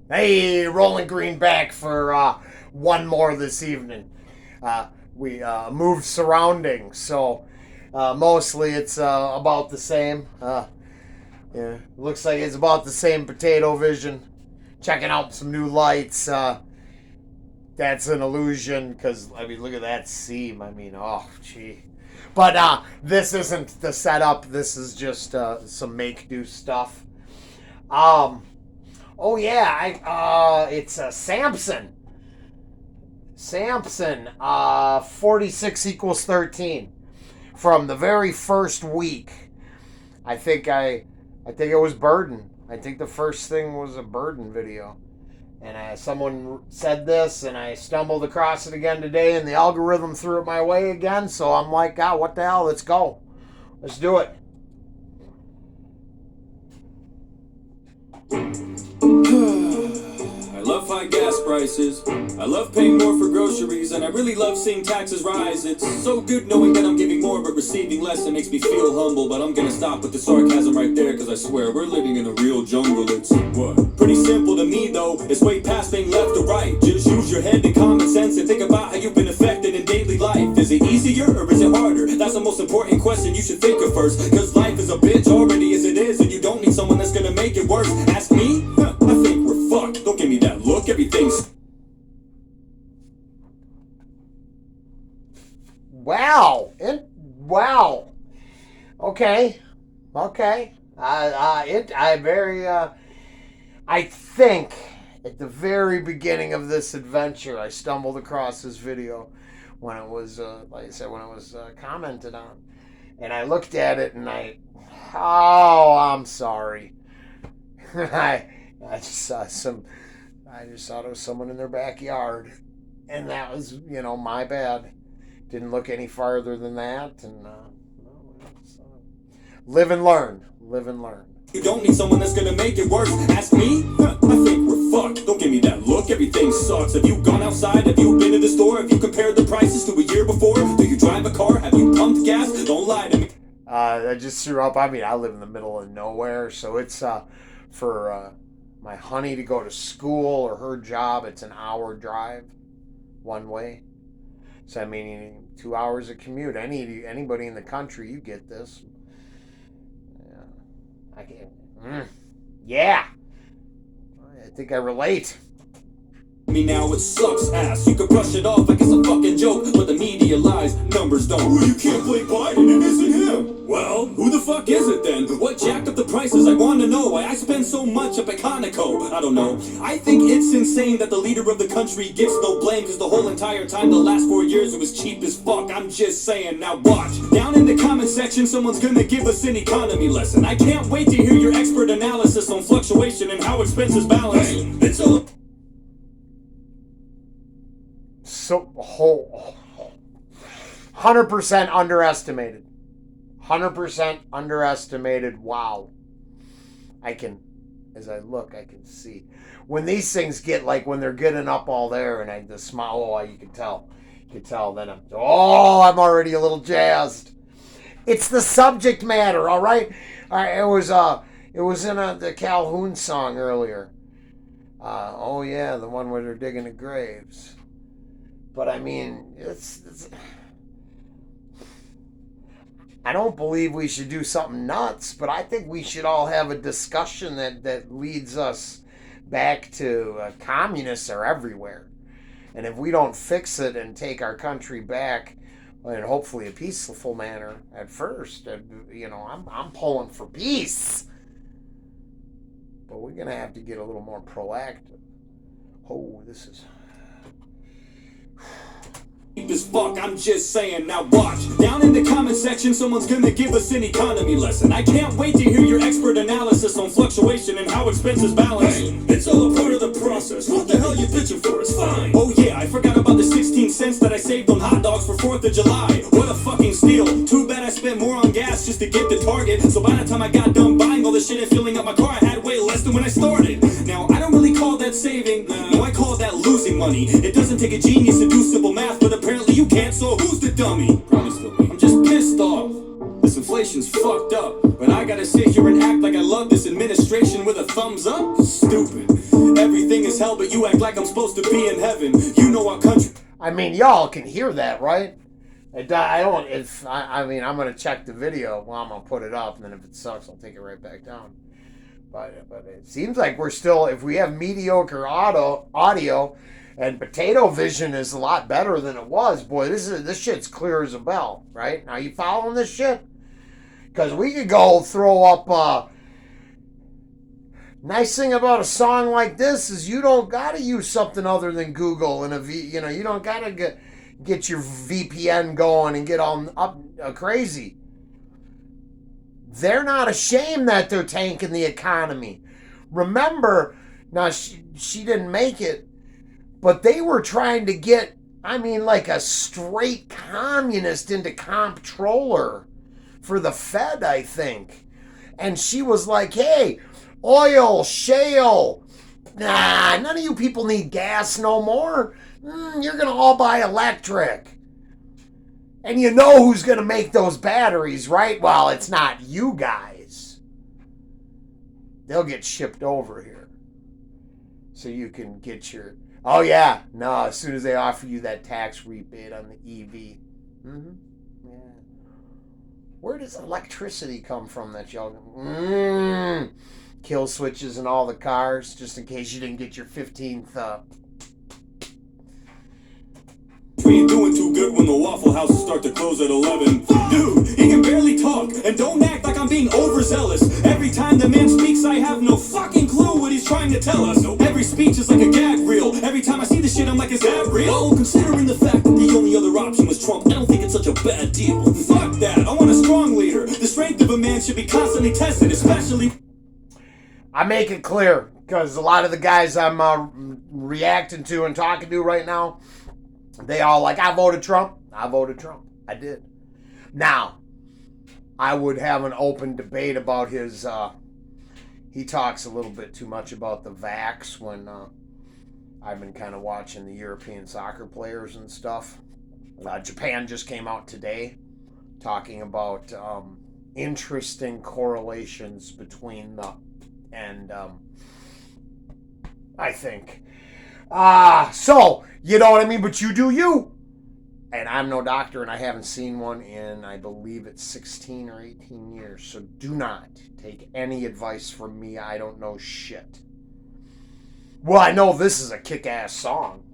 Hey, rolling green back for one more this evening. We moved surroundings, so mostly it's about the same. Yeah, looks like it's about the same potato vision. Checking out some new lights. That's an illusion because I mean, look at that seam. I mean, oh gee. But this isn't the setup. This is just some make do stuff. Um, oh yeah, it's Samson. Samson, 46 equals 13. From the very first week, I think I think it was Burden. I think the first thing was a Burden video. And someone said this, and I stumbled across it again today, and the algorithm threw it my way again. So I'm like, God, what the hell? Let's go. Let's do it. I love high gas prices. I love paying more for groceries, and I really love seeing taxes rise. It's so good knowing that I'm giving more but receiving less. It makes me feel humble, but I'm gonna stop with the sarcasm right there, cause I swear we're living in a real jungle. It's what? Pretty simple to me though. It's way past being left or right. Just use your head and common sense and think about how you've been affected in daily life. Is it easier or is it harder? That's the most important question you should think of first. Cause life is a bitch already as it is, and you don't need someone that's gonna make it worse. Ask me? I think we're fucked. Don't give me that look. Everything's Wow. Okay. I think at the very beginning of this adventure, I stumbled across this video when it was, like I said, when it was commented on, and I looked at it and I'm sorry. I just saw I just thought it was someone in their backyard, and that was, my bad. Didn't look any farther than that, and live and learn. You don't need someone that's gonna make it worse. Ask me? I think we're fucked. Don't give me that look. Everything sucks. Have you gone outside? Have you been to the store? Have you compared the prices to a year before? Do you drive a car? Have you pumped gas? Don't lie to me. I just threw up. I mean, I live in the middle of nowhere, so it's for my honey to go to school or her job. It's an hour drive, one way. So I mean, 2 hours of commute. Anybody in the country, you get this. Yeah, I can't. Yeah, I think I relate. Me now, it sucks ass. You can brush it off like it's a fucking joke, but the media lies, numbers don't. Well, you can't play Biden, it isn't him. Well, who the fuck is it then? What jacked up the prices? I want to know why I spend so much up at Conoco. I don't know. I think it's insane that the leader of the country gets no blame, because the whole entire time, the last 4 years, it was cheap as fuck. I'm just saying, now watch. Down in the comment section, someone's gonna give us an economy lesson. I can't wait to hear your expert analysis on fluctuation and how expenses balance. Hey, it's all... So, 100% underestimated. 100% underestimated. Wow. As I look, I can see. When these things get, like, when they're getting up all there, and the smile, you can tell. Then I'm already a little jazzed. It's the subject matter, all right? It was in the Calhoun song earlier. Oh, yeah, the one where they're digging the graves. But I mean, it's I don't believe we should do something nuts, but I think we should all have a discussion that leads us back to communists are everywhere. And if we don't fix it and take our country back in hopefully a peaceful manner at first, I'm pulling for peace. But we're going to have to get a little more proactive. Oh, this is... as fuck, I'm just saying, now watch. Down in the comment section, someone's gonna give us an economy lesson. I can't wait to hear your expert analysis on fluctuation and how expenses balance. Hey, it's all a part of the process. What the hell you bitching for? It's fine. Oh yeah, I forgot about the 16 cents that I saved on hot dogs for 4th of July. What a fucking steal. Too bad I spent more on gas just to get to Target. So by the time I got done buying all this shit and filling up my car, I had way less than when I started. Now, I don't really call that saving. No, I call that losing money. It doesn't take a genius to do simple math, but apparently you can't, so who's the dummy? I'm just pissed off. This inflation's fucked up, but I gotta sit here and act like I love this administration with a thumbs up? Stupid. Everything is hell, but you act like I'm supposed to be in heaven. You know our country. I mean, y'all can hear that, right? I don't. I mean, I'm gonna check the video. Well, I'm gonna put it up, and then if it sucks, I'll take it right back down. But it seems like we're still. If we have mediocre audio, and potato vision is a lot better than it was. Boy, this shit's clear as a bell, right? Now you following this shit? Because we could go throw up. Nice thing about a song like this is you don't gotta use something other than Google and you don't gotta get your VPN going and get all up crazy. They're not ashamed that they're tanking the economy. Remember, now she didn't make it, but they were trying to get, I mean, like a straight communist into comptroller for the Fed, I think. And she was like, hey, oil, shale, nah, none of you people need gas no more. You're going to all buy electric. And you know who's going to make those batteries, right? Well, it's not you guys. They'll get shipped over here. So you can get your... Oh, yeah. No, as soon as they offer you that tax rebate on the EV. Yeah. Where does electricity come from that y'all... Kill switches in all the cars, just in case you didn't get your 15th... We ain't doing too good when the Waffle Houses start to close at 11. Dude, he can barely talk, and don't act like I'm being overzealous. Every time the man speaks, I have no fucking clue what he's trying to tell us. Every speech is like a gag reel. Every time I see this shit, I'm like, is that real? Oh, considering the fact that the only other option was Trump, I don't think it's such a bad deal. Fuck that, I want a strong leader. The strength of a man should be constantly tested, especially... I make it clear, because a lot of the guys I'm reacting to and talking to right now, they all like, I voted Trump. I voted Trump. I did. Now, I would have an open debate about his, he talks a little bit too much about the vax when I've been kind of watching the European soccer players and stuff. Japan just came out today talking about interesting correlations between the, and I think... so, you know what I mean? But you do you. And I'm no doctor, and I haven't seen one in, I believe it's 16 or 18 years. So do not take any advice from me. I don't know shit. Well, I know this is a kick-ass song.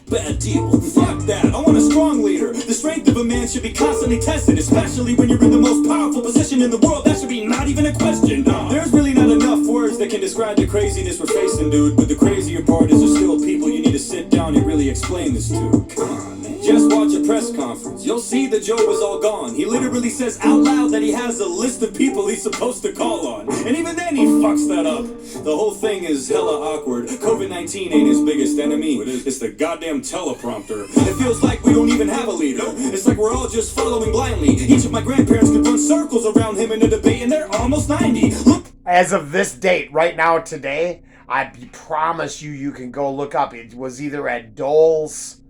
Bad deal. Fuck that. I want a strong leader. The strength of a man should be constantly tested, especially when you're in the most powerful position in the world. That should be not even a question. There's really not enough words that can describe the craziness we're facing, dude. But the crazier part is there's still people you need to sit down and really explain this to. Come on, man. Just watch a press conference. You'll see the Joe is all gone. He literally says out loud that he has a list of people he's supposed to call on. And even then he fucks that up. The whole thing is hella awkward. COVID-19 ain't his biggest enemy. It's the goddamn teleprompter. It feels like we don't even have a leader. It's like we're all just following blindly. Each of my grandparents could run circles around him in a debate, and they're almost 90. Look. As of this date, right now, today, I promise you can go look up. It was either at Dole's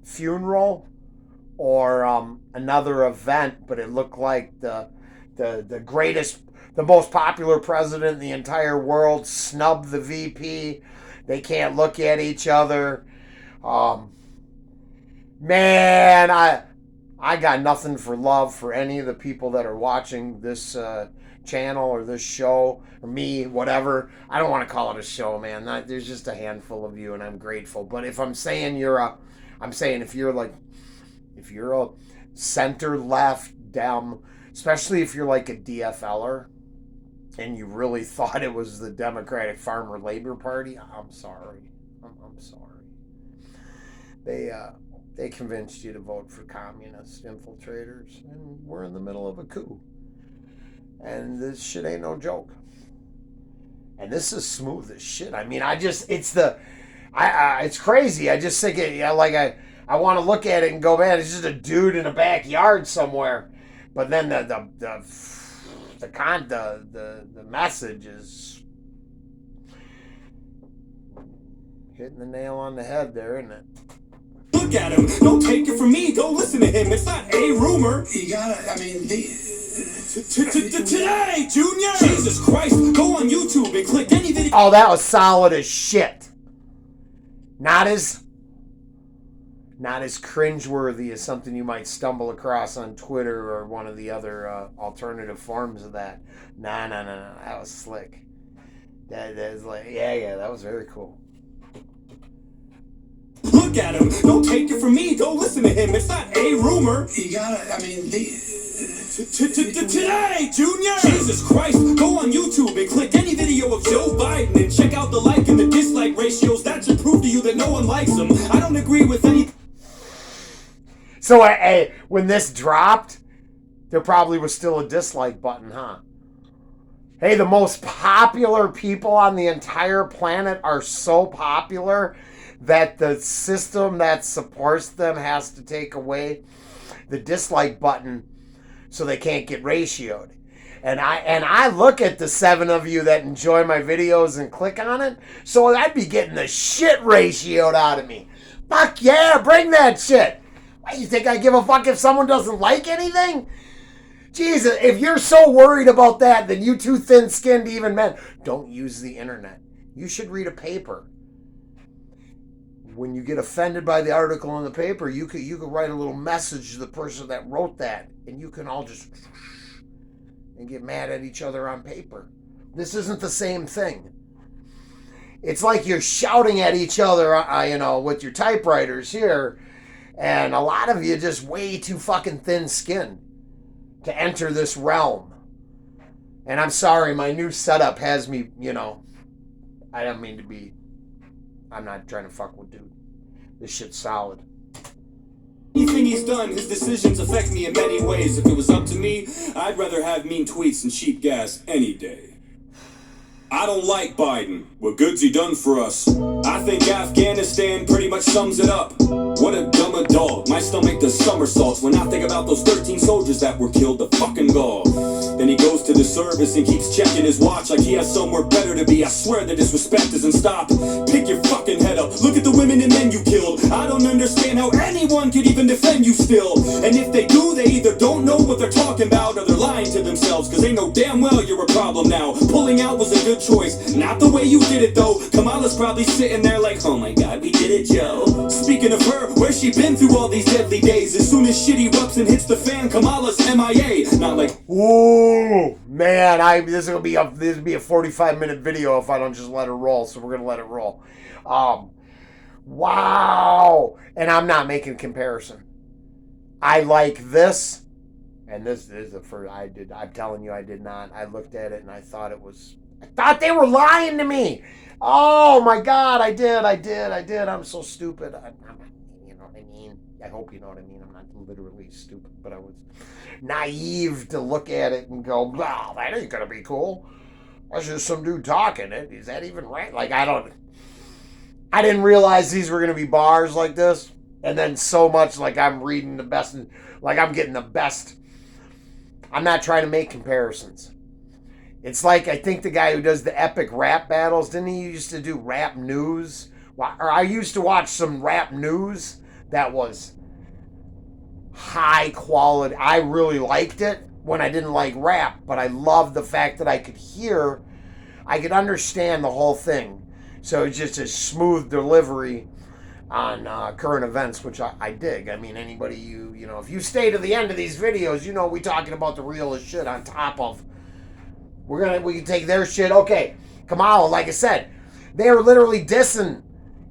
funeral or another event, but it looked like the greatest, the most popular president in the entire world snubbed the VP. They can't look at each other. Man, I got nothing for love for any of the people that are watching this channel or this show, or me, whatever. I don't want to call it a show, man. There's just a handful of you, and I'm grateful. But if I'm saying if you're a center left Dem, especially if you're like a DFLer, and you really thought it was the Democratic Farmer Labor Party, I'm sorry. I'm sorry. They convinced you to vote for communist infiltrators, and we're in the middle of a coup. And this shit ain't no joke. And this is smooth as shit. I mean, it's crazy. I just think I want to look at it and go, man, it's just a dude in a backyard somewhere. But then the message is hitting the nail on the head there, isn't it? Look at him. Don't take it from me. Go listen to him. It's not a rumor. You gotta, I mean, Today, Junior! Jesus Christ, go on YouTube and click any video. Oh, that was solid as shit. Not as cringeworthy as something you might stumble across on Twitter or one of the other alternative forms of that. No. That was slick. That is like, yeah, that was very cool. Look at him. Don't take it from me. Don't listen to him. It's not a rumor. You gotta, Today, Junior! Jesus Christ, go on YouTube and click any video of Joe Biden and check out the like and the dislike ratios. That should prove to you that no one likes him. I don't agree with any. So, when this dropped, there probably was still a dislike button, huh? Hey, the most popular people on the entire planet are so popular that the system that supports them has to take away the dislike button so they can't get ratioed. And I look at the 7 of you that enjoy my videos and click on it, so I'd be getting the shit ratioed out of me. Fuck yeah, bring that shit. Why, you think I give a fuck if someone doesn't like anything? Jesus, if you're so worried about that, then you too thin-skinned even men. Don't use the internet. You should read a paper. When you get offended by the article in the paper, you could write a little message to the person that wrote that, and you can all just and get mad at each other on paper. This isn't the same thing. It's like you're shouting at each other, with your typewriters here, and a lot of you just way too fucking thin-skinned to enter this realm. And I'm sorry, my new setup has me, I don't mean to be. I'm not trying to fuck with dude. This shit's solid. Anything he's done, his decisions affect me in many ways. If it was up to me, I'd rather have mean tweets and cheap gas any day. I don't like Biden. What good's he done for us? I think Afghanistan pretty much sums it up. What a dumb adult. My stomach does somersaults when I think about those 13 soldiers that were killed to fucking gall. Then he goes to the service and keeps checking his watch like he has somewhere better to be. I swear the disrespect doesn't stop. Pick your fucking head up. Look at the women and men you killed. I don't understand how anyone could even defend you still. And if they do, they either don't know what they're talking about or they're lying to themselves, cause they know damn well you're a problem now. Pulling out was a good choice. Not the way you did it though. Kamala's probably sitting there like, oh my god, we did it, Joe. Speaking of her, where's she been through all these deadly days? As soon as shit erupts and hits the fan, Kamala's MIA. Not like, ooh, man, this will be a 45-minute video if I don't just let it roll. So we're gonna let it roll. Wow, and I'm not making a comparison. I like this, and this is the first I did. I'm telling you, I did not. I looked at it and I thought they were lying to me. Oh my God, I did. I'm so stupid. You know what I mean? I hope you know what I mean. I'm not literally stupid, but I was naive to look at it and go, wow, that ain't gonna be cool. That's just some dude talking. Is that even right? Like, I didn't realize these were gonna be bars like this. And then so much like I'm reading the best, like I'm getting the best. I'm not trying to make comparisons. It's like, I think the guy who does the epic rap battles, didn't he used to do rap news? Or I used to watch some rap news that was high quality. I really liked it when I didn't like rap, but I loved the fact that I could understand the whole thing. So it's just a smooth delivery on current events, which I dig. I mean, anybody if you stay to the end of these videos, we talking about the realest shit on top of. We can take their shit. Okay, Kamala, like I said, they are literally dissing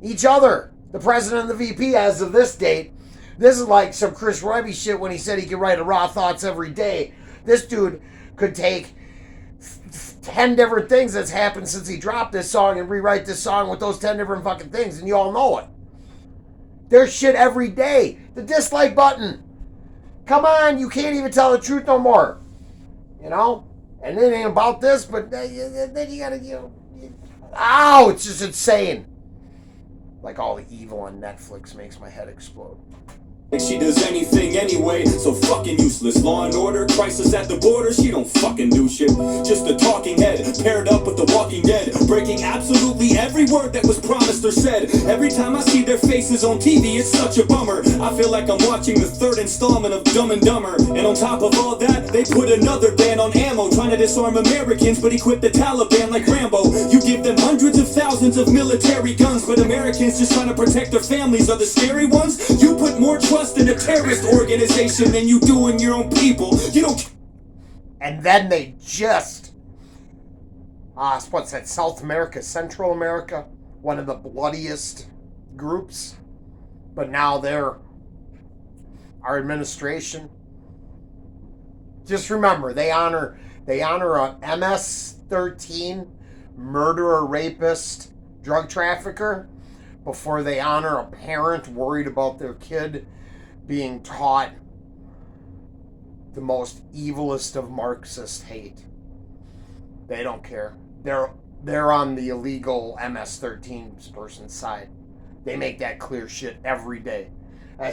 each other, the president and the VP, as of this date. This is like some Chris Roby shit when he said he could write a raw thoughts every day. This dude could take 10 different things that's happened since he dropped this song and rewrite this song with those 10 different fucking things, and you all know it. There's shit every day. The dislike button. Come on, you can't even tell the truth no more. And it ain't about this, but then you gotta, it's just insane. Like all the evil on Netflix makes my head explode. She does anything anyway, so fucking useless. Law and order, crisis at the border, she don't fucking do shit. Just a talking head, paired up with the Walking Dead, breaking absolutely every word that was promised or said. Every time I see their faces on TV, it's such a bummer. I feel like I'm watching the third installment of Dumb and Dumber. And on top of all that, they put another ban on ammo, trying to disarm Americans, but equip the Taliban like Rambo. You give them hundreds of thousands of military guns, but Americans just trying to protect their families are the scary ones. You put more trust in a terrorist organization than you do in your own people. You don't. And then they just, what's that, South America, Central America, one of the bloodiest groups. But now they're our administration. Just remember, they honor a MS-13 murderer, rapist, drug trafficker before they honor a parent worried about their kid being taught the most evilest of Marxist hate. They don't care. They're on the illegal MS-13 person's side. They make that clear shit every day.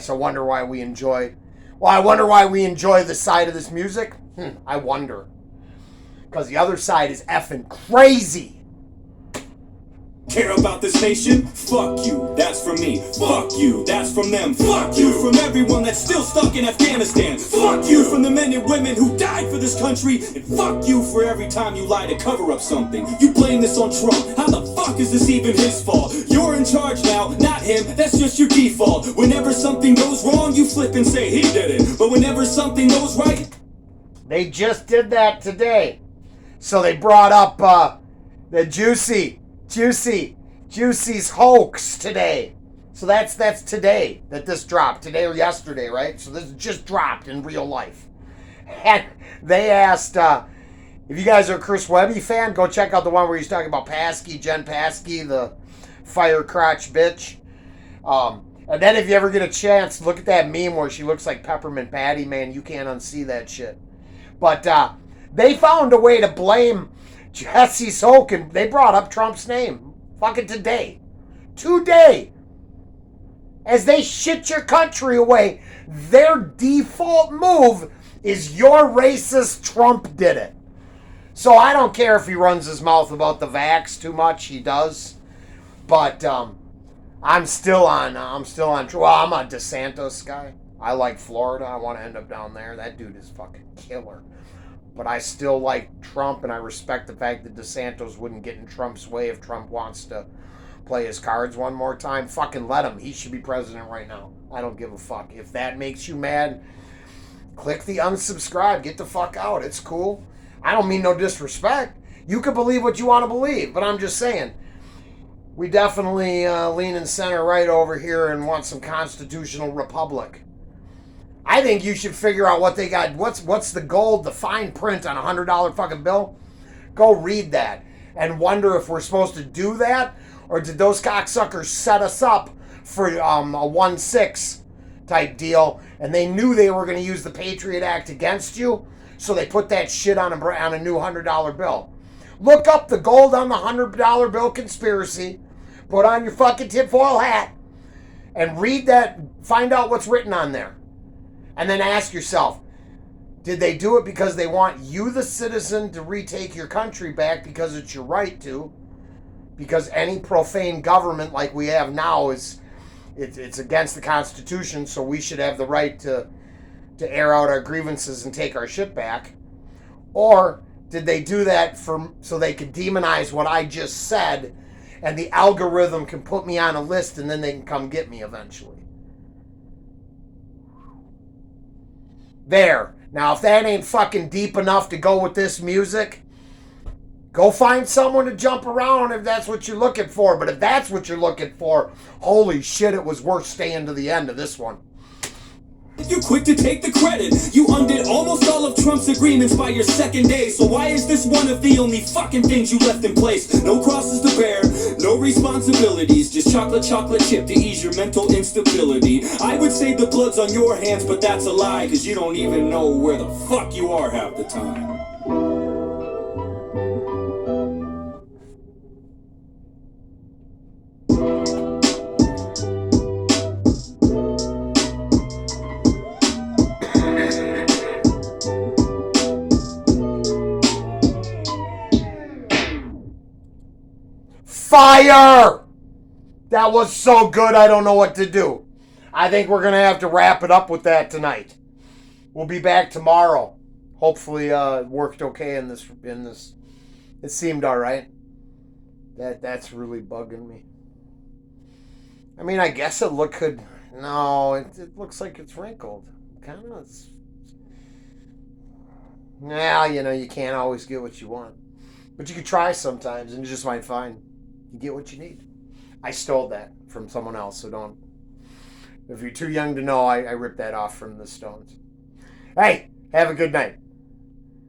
So I wonder why we enjoy. Well, I wonder why we enjoy this side of this music. I wonder. Because the other side is effing crazy. Care about this nation? Fuck you, that's from me. Fuck you, that's from them. Fuck you from everyone that's still stuck in Afghanistan. Fuck you from the men and women who died for this country. And fuck you for every time you lie to cover up something. You blame this on Trump. How the fuck is this even his fault? You're in charge now, not him. That's just your default. Whenever something goes wrong, you flip and say he did it. But whenever something goes right, they just did that today. So they brought up the Juicy's hoax today. So that's today that this dropped. Today or yesterday, right? So this just dropped in real life. And they asked, if you guys are a Chris Webby fan, go check out the one where he's talking about Paskey, Jen Paskey, the fire crotch bitch. And then if you ever get a chance, look at that meme where she looks like Peppermint Patty, man. You can't unsee that shit. But they found a way to blame Jesse Soken. They brought up Trump's name. Fucking today. Today. As they shit your country away, their default move is your racist Trump did it. So I don't care if he runs his mouth about the vax too much. He does. But I'm still on, well, I'm a DeSantis guy. I like Florida. I want to end up down there. That dude is fucking killer. But I still like Trump, and I respect the fact that DeSantis wouldn't get in Trump's way if Trump wants to play his cards one more time. Fucking let him. He should be president right now. I don't give a fuck. If that makes you mad, click the unsubscribe. Get the fuck out. It's cool. I don't mean no disrespect. You can believe what you want to believe, but I'm just saying, we definitely lean in center right over here and want some constitutional republic. I think you should figure out what they got. What's the gold, the fine print on a $100 fucking bill? Go read that and wonder if we're supposed to do that, or did those cocksuckers set us up for a 1-6 type deal, and they knew they were going to use the Patriot Act against you, so they put that shit on a new $100 bill. Look up the gold on the $100 bill conspiracy, put on your fucking tinfoil hat, and read that, find out what's written on there. And then ask yourself, did they do it because they want you, the citizen, to retake your country back because it's your right to? Because any profane government like we have now it's against the Constitution, so we should have the right to air out our grievances and take our shit back? Or did they do that so they could demonize what I just said, and the algorithm can put me on a list and then they can come get me eventually? There. Now, if that ain't fucking deep enough to go with this music, go find someone to jump around if that's what you're looking for. But if that's what you're looking for, holy shit, it was worth staying to the end of this one. You're quick to take the credit. You undid almost all of Trump's agreements by your second day. So why is this one of the only fucking things you left in place? No crosses to bear, no responsibilities, just chocolate chip to ease your mental instability. I would say the blood's on your hands, but that's a lie, cause you don't even know where the fuck you are half the time. Fire! That was so good, I don't know what to do. I think we're going to have to wrap it up with that tonight. We'll be back tomorrow. Hopefully it worked okay in this. It seemed all right. That's really bugging me. I mean, I guess it could. No, it looks like it's wrinkled. Kind of. Well, you can't always get what you want. But you can try sometimes, and you just might find you get what you need. I stole that from someone else, so don't. If you're too young to know, I ripped that off from the Stones. Hey, have a good night.